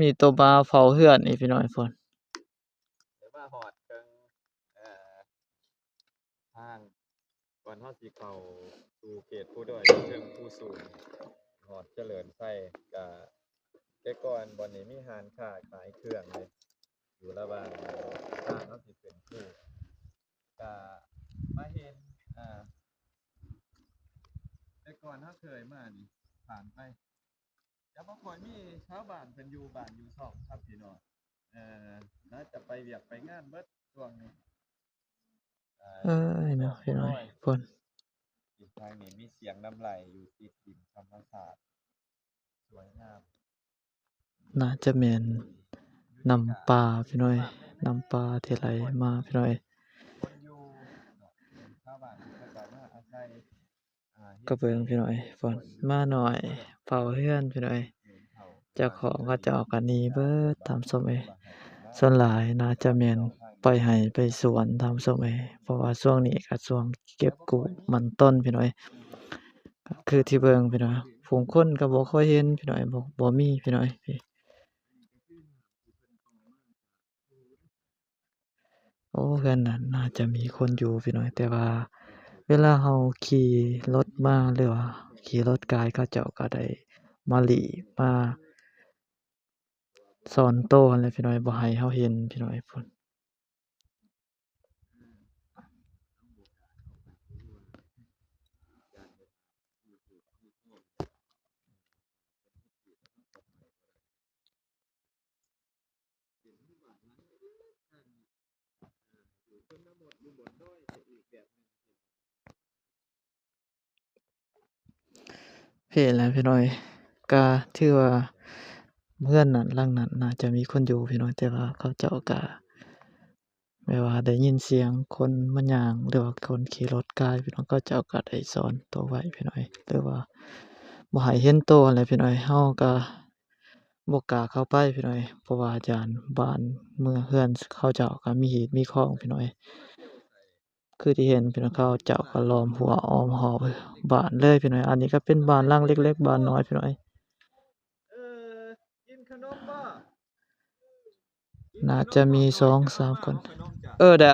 มีตัวบาเฝ้าเรือนอีกพี่น้อยพุ่นเดี๋ยวมาฮอดเทิงทางก่อนเฮาสิเข้าสู่เขตผู้ด้อยอยู่เทิงผู้สูงฮอดเจริญไส้ก็แต่ก่อนบ่อนนี้มีร้านค้าขายเครื่องเลยอยู่ระหว่างทางเฮาสิขึ้นภูก็มาเห็นแต่ก่อนเฮาเคยมานี่ผ่านไปจะบ่ค่อยมีชาวบ้านเพิ่นอยู่บ้านอยู่ช่องครับพี่น้องน่าจะไปเวียกไปงานเบิดช่วงนี้เอ้ยเนาะพี่น้อยพุ่นอีกทางนี้มีเสียงน้ำไหลอยู่ติดดินธรรมชาติสวยงามน่าจะแม่นน้ำปลาพี่น้อยน้ำปลาที่ไหลมาพี่น้อยคนอยู่เนาะชาวบ้านเพิ่นก็มาอาศัยก็เบิ่งพี่น้อยพุ่นมาหน่อยเฝ้าเรือนพี่น้อยเจ้าของเขาเจ้าก็หนีเบิดตามส้มเอ้ยส่วนหลายน่าจะแม่นปล่อยให้ไปสวนตามส้มเอ้ยเพราะว่าช่วงนี้ก็ช่วงเก็บกู้มันต้นพี่น้อยก็คือที่เบิ่งพี่น้อยผู้คนก็บ่ค่อยเห็นพี่น้อยบ่มีพี่น้อยพี่โอ้เรือนนั้นน่าจะมีคนอยู่พี่น้อยแต่ว่าเวลาเราขี่รถมาหรือว่าขี่รถกายเขาเจ้าก็ได้มาหลีมาซ่อนโตนั่นแหละพี่น้อยบ่ให้เราเห็นพี่น้อยพุ่นพี่แหละพี่น้อยก็ถือว่าเรือนนั้นหลังนั้นน่าจะมีคนอยู่พี่น้อยแต่ว่าเขาเจ้าก็แบบว่าได้ยินเสียงคนมาย่างหรือว่าคนขี่รถกายพี่น้องเขาเจ้าก็ได้ซ่อนโตไว้พี่น้อยหรือว่าบ่ให้เห็นโตนั่นแหละพี่น้อยเราก็บ่กล้าเข้าไปพี่น้อยเพราะว่าย้านบ้านเมืองเรือนเขาเจ้าก็มีหีบมีของพี่น้อยคือที่เห็นพี่น้องเขาเจ้าก็ล้อมรั้วอ้อมรอบบ้านเลยพี่น้อยอันนี้ก็เป็นบ้านหลังเล็กๆบ้านน้อยพี่น้อยกินขนมบ่น่าจะมี2-3คนเด้